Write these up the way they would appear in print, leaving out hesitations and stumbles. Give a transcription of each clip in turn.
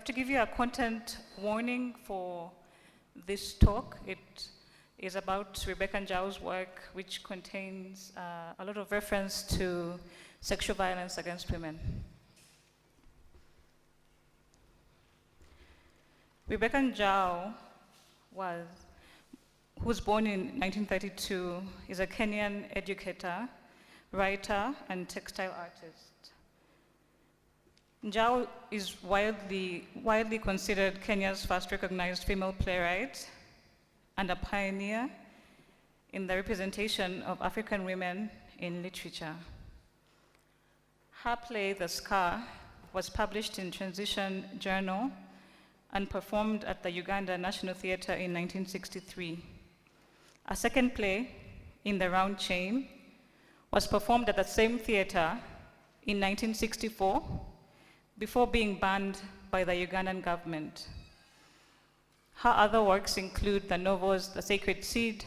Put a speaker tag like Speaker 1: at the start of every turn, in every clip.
Speaker 1: have to give you a content warning for this talk. It is about Rebeka Njau's work, which contains a lot of reference to sexual violence against women. Rebeka Njau who was born in 1932, is a Kenyan educator, writer, and textile artist. Njau is widely considered Kenya's first recognized female playwright and a pioneer in the representation of African women in literature. Her play, The Scar, was published in Transition Journal and performed at the Uganda National Theatre in 1963. A second play, In the Round Chain, was performed at the same theatre in 1964 before being banned by the Ugandan government. Her other works include the novels The Sacred Seed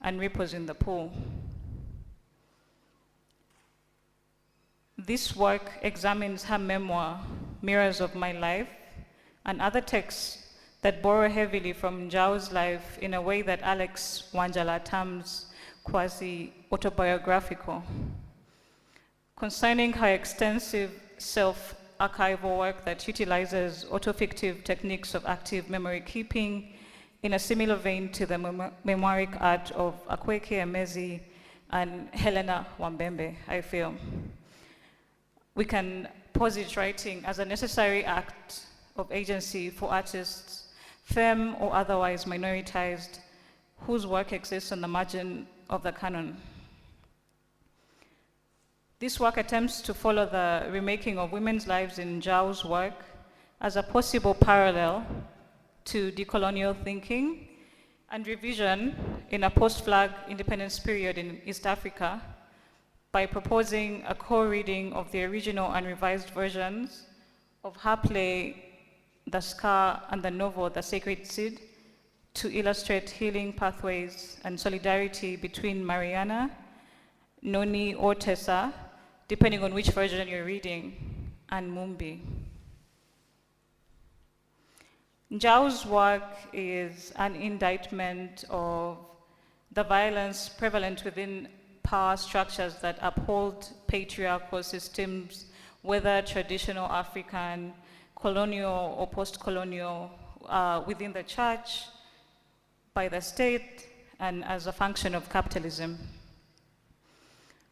Speaker 1: and Ripples in the Pool. This work examines her memoir, Mirrors of My Life, and other texts that borrow heavily from Njau's life in a way that Alex Wanjala terms quasi-autobiographical. Concerning her extensive self-archival work that utilizes autofictive techniques of active memory keeping in a similar vein to the memoiric art of Akweke Emezi and Helena Wambembe, I feel. We can posit writing as a necessary act of agency for artists, femme or otherwise minoritized, whose work exists on the margin of the canon. This work attempts to follow the remaking of women's lives in Njau's work as a possible parallel to decolonial thinking and revision in a post-flag independence period in East Africa by proposing a co-reading of the original and revised versions of her play, The Scar, and the novel, The Sacred Seed, to illustrate healing pathways and solidarity between Mariana, Noni, or Tessa, depending on which version you're reading, and Mumbi. Njau's work is an indictment of the violence prevalent within power structures that uphold patriarchal systems, whether traditional African, colonial or post-colonial, within the church, by the state, and as a function of capitalism.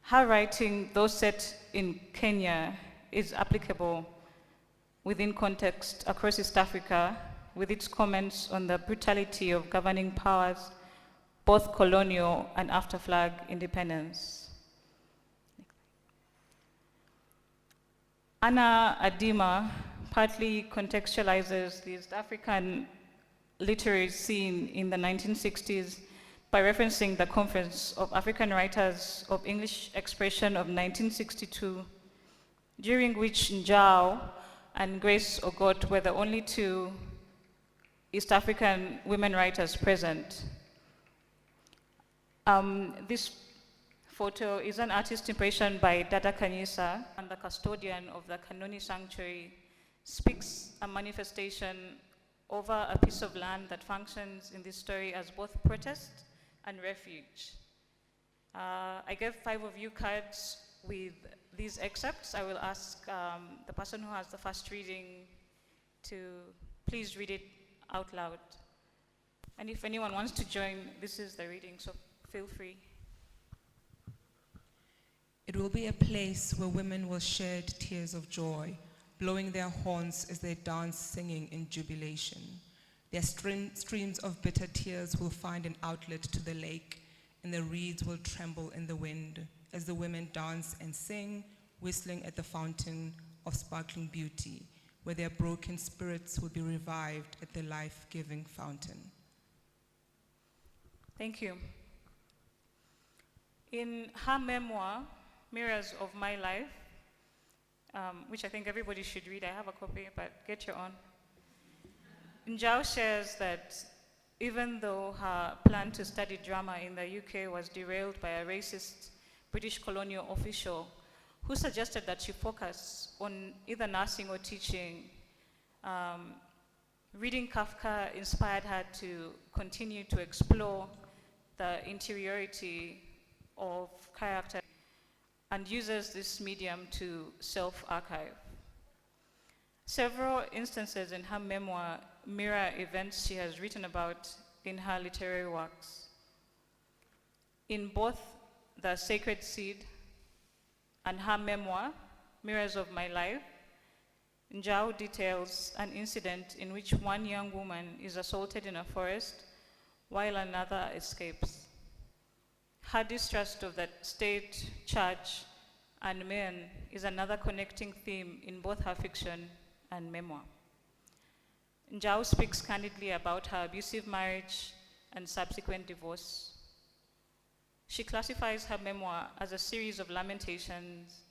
Speaker 1: Her writing, though set in Kenya, is applicable within context across East Africa, with its comments on the brutality of governing powers, both colonial and after flag independence. Anna Adima partly contextualizes the East African literary scene in the 1960s by referencing the Conference of African Writers of English Expression of 1962, during which Njau and Grace Ogot were the only two East African women writers present. This photo is an artist impression by Dada Kanyisa, and the custodian of the Kanoni Sanctuary speaks a manifestation over a piece of land that functions in this story as both protest and refuge. I gave 5 of you cards with these excerpts. I will ask the person who has the first reading to please read it out loud. And if anyone wants to join, this is the reading, so feel free.
Speaker 2: It will be a place where women will shed tears of joy, blowing their horns as they dance, singing in jubilation. Their streams of bitter tears will find an outlet to the lake, and the reeds will tremble in the wind as the women dance and sing, whistling at the fountain of sparkling beauty, where their broken spirits will be revived at the life-giving fountain.
Speaker 1: Thank you. In her memoir, Mirrors of My Life, which I think everybody should read. I have a copy, but get your own. Njau shares that even though her plan to study drama in the UK was derailed by a racist British colonial official who suggested that she focus on either nursing or teaching, Reading Kafka inspired her to continue to explore the interiority of character and uses this medium to self-archive. Several instances in her memoir mirror events she has written about in her literary works. In both The Sacred Seed and her memoir, Mirrors of My Life, Njau details an incident in which one young woman is assaulted in a forest while another escapes. Her distrust of the state, church, and men is another connecting theme in both her fiction and memoir. Njau speaks candidly about her abusive marriage and subsequent divorce. She classifies her memoir as a series of lamentations,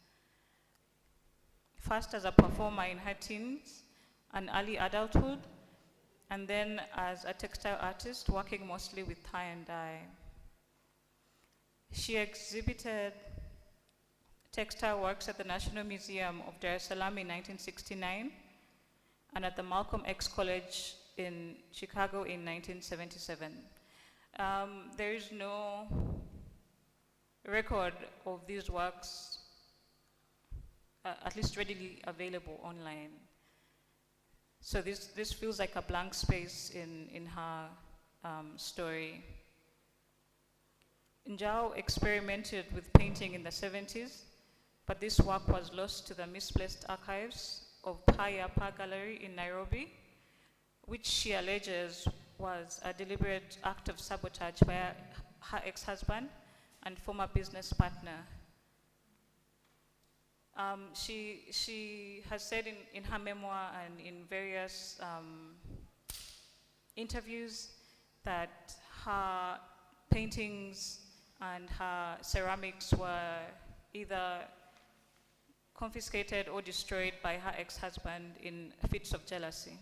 Speaker 1: first as a performer in her teens and early adulthood, and then as a textile artist working mostly with tie and dye. She exhibited textile works at the National Museum of Dar es Salaam in 1969 and at the Malcolm X College in Chicago in 1977. There is no record of these works, at least readily available online. So this feels like a blank space in her story. Njau experimented with painting in the 70s, but this work was lost to the misplaced archives of Payapa Gallery in Nairobi, which she alleges was a deliberate act of sabotage by her ex-husband and former business partner. She has said in her memoir and in various interviews that her paintings and her ceramics were either confiscated or destroyed by her ex-husband in fits of jealousy.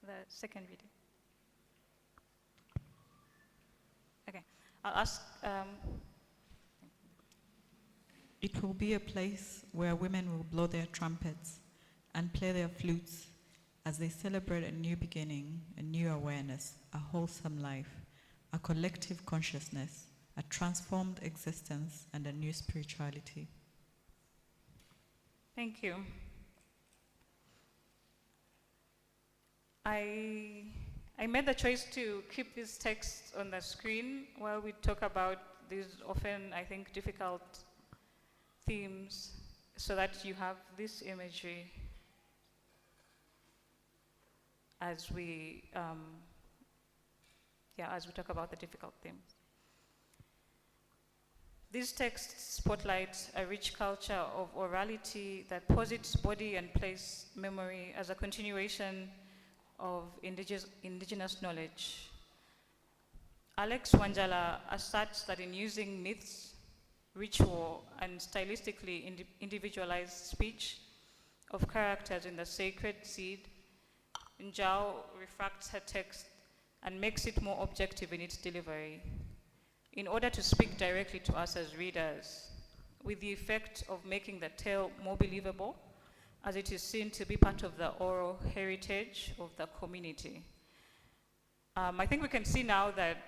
Speaker 1: The second video. Okay, I'll ask.
Speaker 3: It will be a place where women will blow their trumpets and play their flutes as they celebrate a new beginning, a new awareness, a wholesome life, a collective consciousness, a transformed existence, and a new spirituality.
Speaker 1: Thank you. I made the choice to keep this text on the screen while we talk about these often, I think, difficult themes, so that you have this imagery as we talk about the difficult themes. These texts spotlight a rich culture of orality that posits body and place memory as a continuation of indigenous knowledge. Alex Wanjala asserts that in using myths, ritual, and stylistically individualized speech of characters in The Sacred Seed, Njau refracts her text and makes it more objective in its delivery, in order to speak directly to us as readers, with the effect of making the tale more believable, as it is seen to be part of the oral heritage of the community. I think we can see now that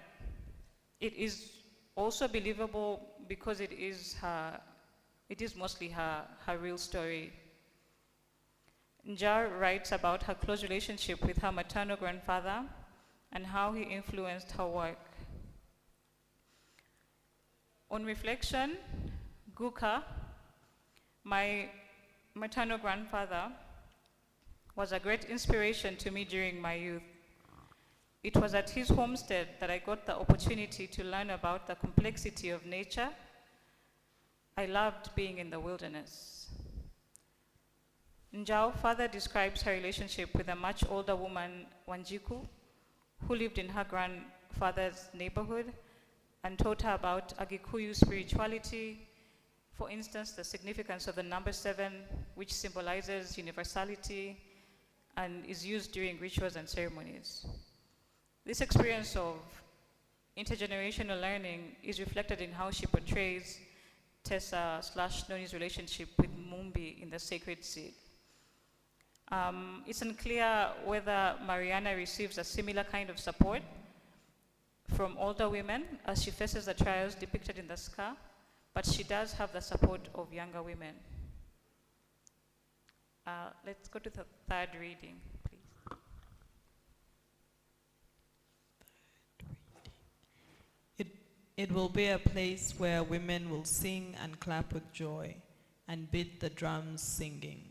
Speaker 1: it is also believable because it is mostly her real story. Njau writes about her close relationship with her maternal grandfather and how he influenced her work. On reflection, Guka, my maternal grandfather, was a great inspiration to me during my youth. It was at his homestead that I got the opportunity to learn about the complexity of nature. I loved being in the wilderness. Njau further describes her relationship with a much older woman, Wanjiku, who lived in her grandfather's neighborhood and taught her about Agikuyu spirituality, for instance, the significance of the number 7, which symbolizes universality and is used during rituals and ceremonies. This experience of intergenerational learning is reflected in how she portrays Tessa/Noni's relationship with Mumbi in The Sacred Seed. It's unclear whether Mariana receives a similar kind of support from older women as she faces the trials depicted in the scar, but she does have the support of younger women. Let's go to the third reading, please.
Speaker 4: It will be a place where women will sing and clap with joy and beat the drums singing.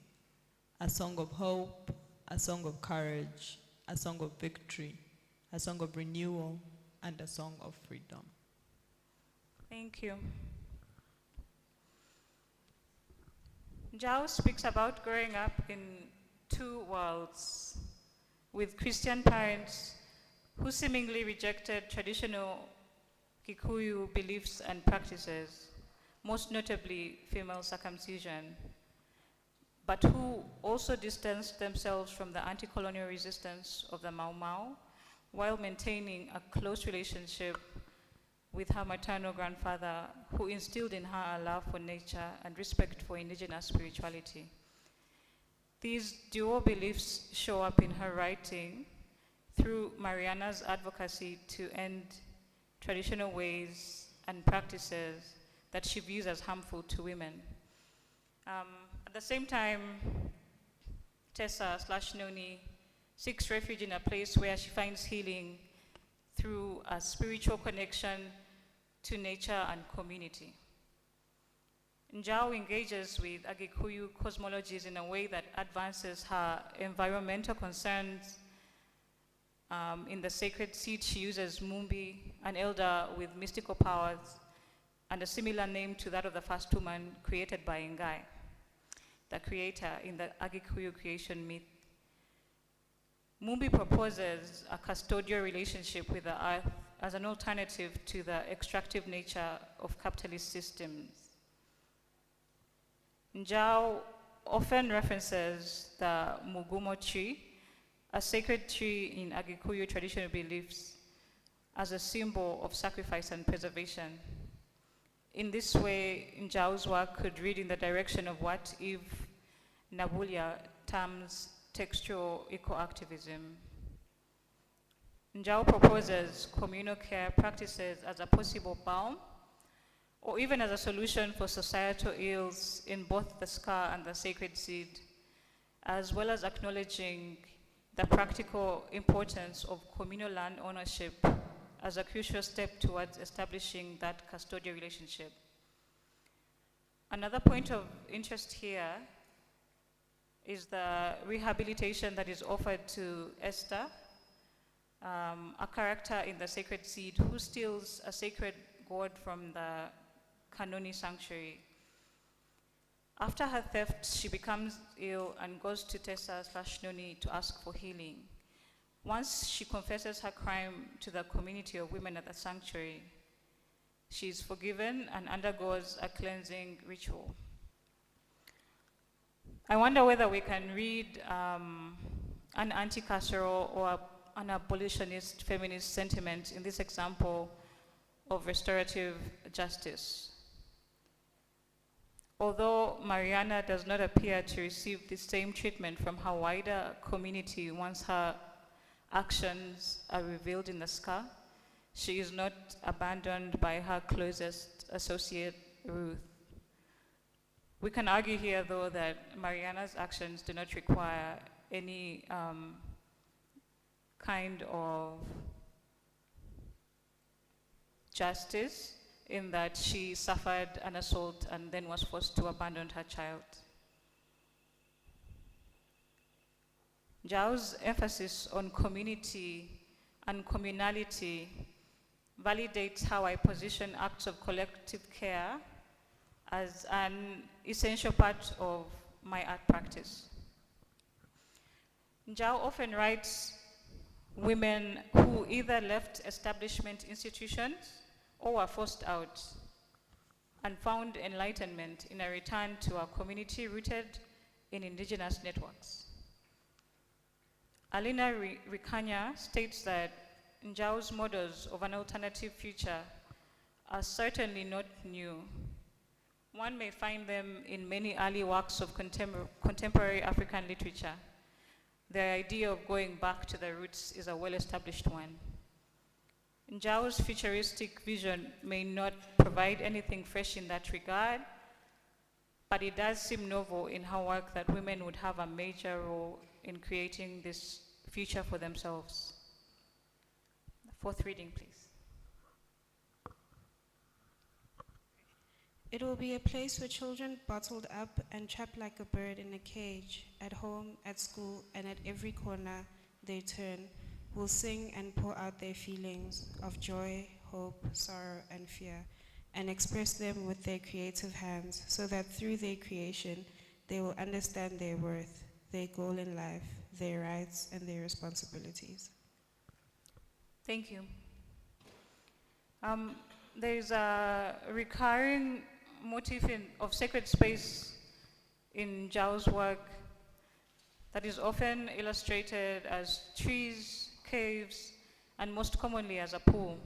Speaker 4: A song of hope, a song of courage, a song of victory, a song of renewal, and a song of freedom.
Speaker 1: Thank you. Njau speaks about growing up in two worlds, with Christian parents who seemingly rejected traditional Kikuyu beliefs and practices, most notably female circumcision, but who also distanced themselves from the anti-colonial resistance of the Mau Mau while maintaining a close relationship with her maternal grandfather, who instilled in her a love for nature and respect for indigenous spirituality. These dual beliefs show up in her writing through Mariana's advocacy to end traditional ways and practices that she views as harmful to women. At the same time, Tessa/Noni seeks refuge in a place where she finds healing through a spiritual connection to nature and community. Njau engages with Agikuyu cosmologies in a way that advances her environmental concerns. In the sacred seed, she uses Mumbi, an elder with mystical powers, and a similar name to that of the first woman created by Ngai, the creator in the Agikuyu creation myth. Mumbi proposes a custodial relationship with the earth as an alternative to the extractive nature of capitalist systems. Njau often references the Mugumo tree, a sacred tree in Agikuyu traditional beliefs, as a symbol of sacrifice and preservation. In this way, Njau's work could read in the direction of what Eve Nabulia terms textual eco-activism. Njau proposes communal care practices as a possible balm, or even as a solution for societal ills in both the scar and the sacred seed, as well as acknowledging the practical importance of communal land ownership as a crucial step towards establishing that custodial relationship. Another point of interest here is the rehabilitation that is offered to Esther, a character in the sacred seed who steals a sacred gourd from the Kanoni sanctuary. After her theft, she becomes ill and goes to Tessa/Noni to ask for healing. Once she confesses her crime to the community of women at the sanctuary, she is forgiven and undergoes a cleansing ritual. I wonder whether we can read an anti-carceral or an abolitionist feminist sentiment in this example of restorative justice. Although Mariana does not appear to receive the same treatment from her wider community once her actions are revealed in the scar, she is not abandoned by her closest associate, Ruth. We can argue here, though, that Mariana's actions do not require any kind of justice, in that she suffered an assault and then was forced to abandon her child. Njau's emphasis on community and communality validates how I position acts of collective care as an essential part of my art practice. Njau often writes women who either left establishment institutions or were forced out and found enlightenment in a return to a community rooted in indigenous networks. Alina Rikanya states that Njau's models of an alternative future are certainly not new. One may find them in many early works of contemporary African literature, the idea of going back to the roots is a well-established one. Njau's futuristic vision may not provide anything fresh in that regard, but it does seem novel in her work that women would have a major role in creating this future for themselves. Fourth reading, please.
Speaker 5: It will be a place for children bottled up and trapped like a bird in a cage, at home, at school, and at every corner they turn, will sing and pour out their feelings of joy, hope, sorrow, and fear, and express them with their creative hands, so that through their creation, they will understand their worth, their goal in life, their rights, and their responsibilities.
Speaker 1: Thank you. There is a recurring motif of sacred space in Njau's work that is often illustrated as trees, caves, and most commonly as a pool.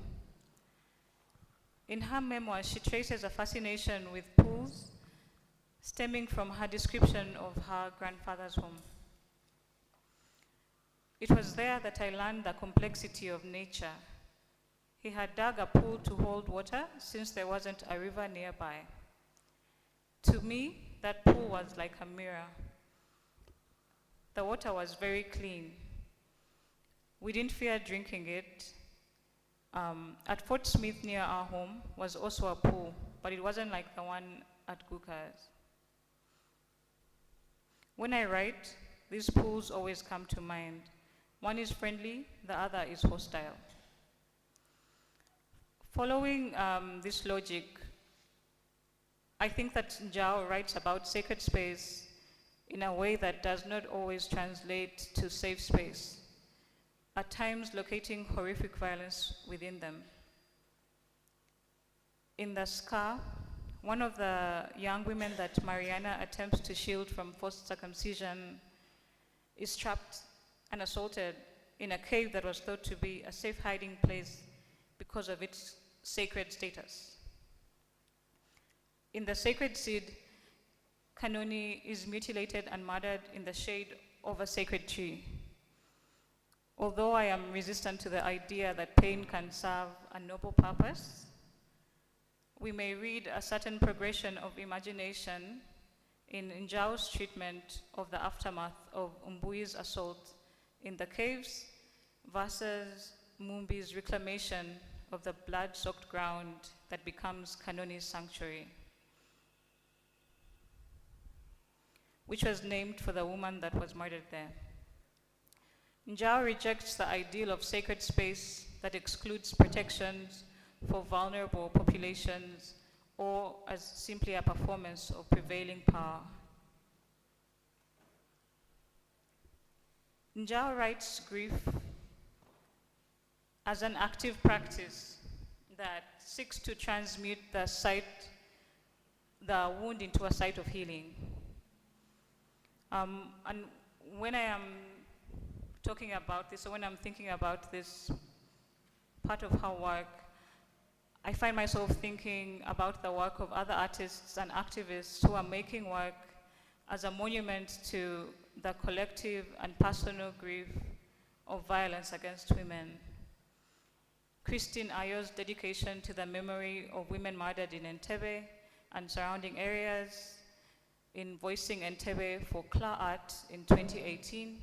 Speaker 1: In her memoir, she traces a fascination with pools stemming from her description of her grandfather's home. It was there that I learned the complexity of nature. He had dug a pool to hold water since there wasn't a river nearby. To me, that pool was like a mirror. The water was very clean. We didn't fear drinking it. At Fort Smith near our home was also a pool, but it wasn't like the one at Guka's. When I write, these pools always come to mind. One is friendly, the other is hostile. Following this logic, I think that Njau writes about sacred space in a way that does not always translate to safe space, at times locating horrific violence within them. In The Scar, one of the young women that Mariana attempts to shield from forced circumcision is trapped and assaulted in a cave that was thought to be a safe hiding place because of its sacred status. In The Sacred Seed, Kanoni is mutilated and murdered in the shade of a sacred tree. Although I am resistant to the idea that pain can serve a noble purpose, we may read a certain progression of imagination in Njau's treatment of the aftermath of Umbui's assault in the caves versus Mumbi's reclamation of the blood-soaked ground that becomes Kanoni's sanctuary, which was named for the woman that was murdered there. Njau rejects the ideal of sacred space that excludes protections for vulnerable populations or as simply a performance of prevailing power. Njau writes grief as an active practice that seeks to transmute the wound into a site of healing. And when I am talking about this, or when I'm thinking about this part of her work, I find myself thinking about the work of other artists and activists who are making work as a monument to the collective and personal grief of violence against women. Christine Ayo's dedication to the memory of women murdered in Entebbe and surrounding areas, in voicing Entebbe for Kla Art in 2018.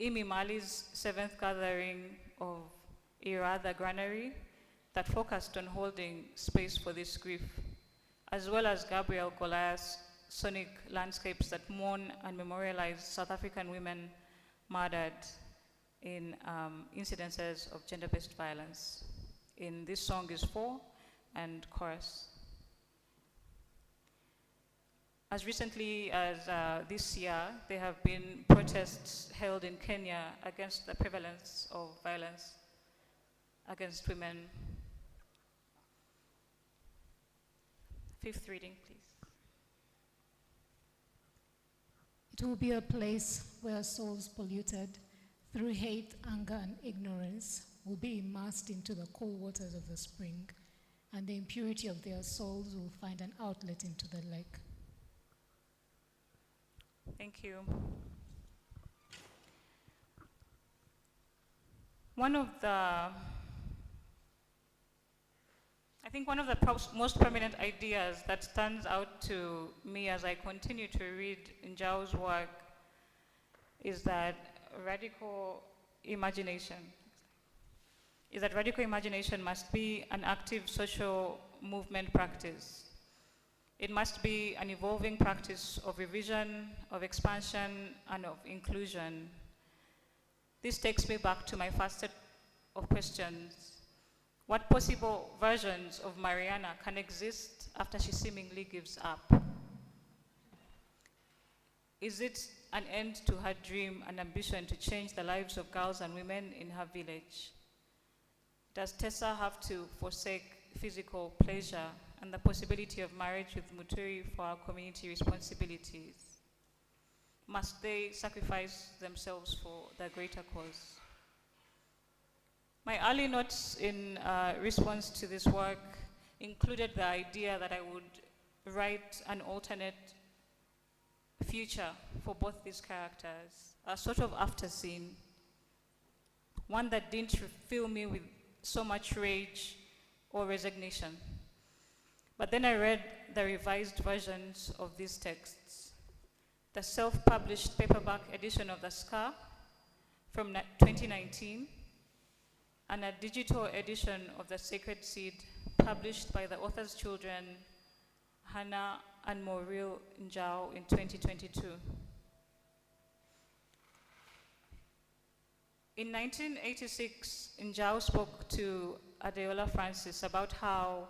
Speaker 1: Imi Mali's 7th gathering of Ira the Granary that focused on holding space for this grief, as well as Gabriel Goliath's sonic landscapes that mourn and memorialize South African women murdered in incidences of gender-based violence. In This Song Is For and chorus. As recently as this year, there have been protests held in Kenya against the prevalence of violence against women. 5th reading, please.
Speaker 6: It will be a place where souls polluted through hate, anger, and ignorance will be immersed into the cold waters of the spring, and the impurity of their souls will find an outlet into the lake.
Speaker 1: Thank you. one of the most prominent ideas that stands out to me as I continue to read Njau's work is that radical imagination must be an active social movement practice. It must be an evolving practice of revision, of expansion, and of inclusion. This takes me back to my first set of questions. What possible versions of Mariana can exist after she seemingly gives up? Is it an end to her dream and ambition to change the lives of girls and women in her village? Does Tessa have to forsake physical pleasure and the possibility of marriage with Muturi for our community responsibilities? Must they sacrifice themselves for the greater cause? My early notes in response to this work included the idea that I would write an alternate future for both these characters, a sort of after scene, one that didn't fill me with so much rage or resignation. But then I read the revised versions of these texts, the self-published paperback edition of The Scar from 2019, and a digital edition of The Sacred Seed published by the author's children, Hannah and Marina Njau, in 2022. In 1986, Njau spoke to Adeola Francis about how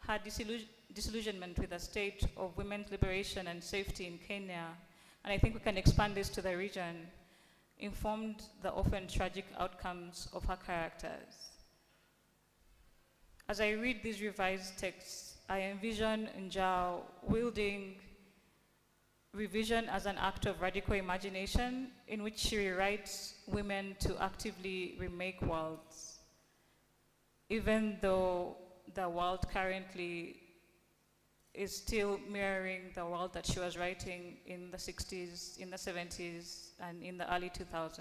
Speaker 1: her disillusionment with the state of women's liberation and safety in Kenya, and I think we can expand this to the region, informed the often tragic outcomes of her characters. As I read these revised texts, I envision Njau wielding revision as an act of radical imagination in which she rewrites women to actively remake worlds, even though the world currently is still mirroring the world that she was writing in the 60s, in the 70s, and in the early 2000s.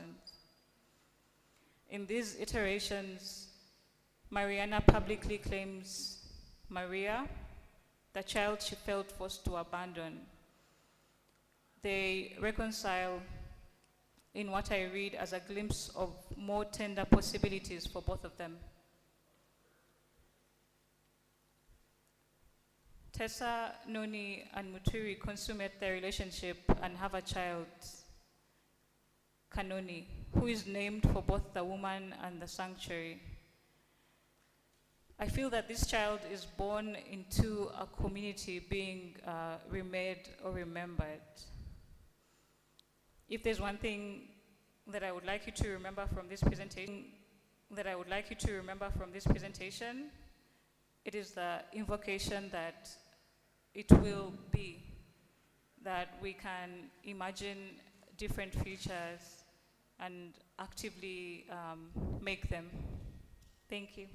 Speaker 1: In these iterations, Mariana publicly claims Maria, the child she felt forced to abandon. They reconcile in what I read as a glimpse of more tender possibilities for both of them. Tessa, Noni, and Muturi consummate their relationship and have a child, Kanoni, who is named for both the woman and the sanctuary. I feel that this child is born into a community being remade or remembered. If there's one thing that I would like you to remember from this presentation, it is the invocation that it will be, that we can imagine different futures and actively make them. Thank you.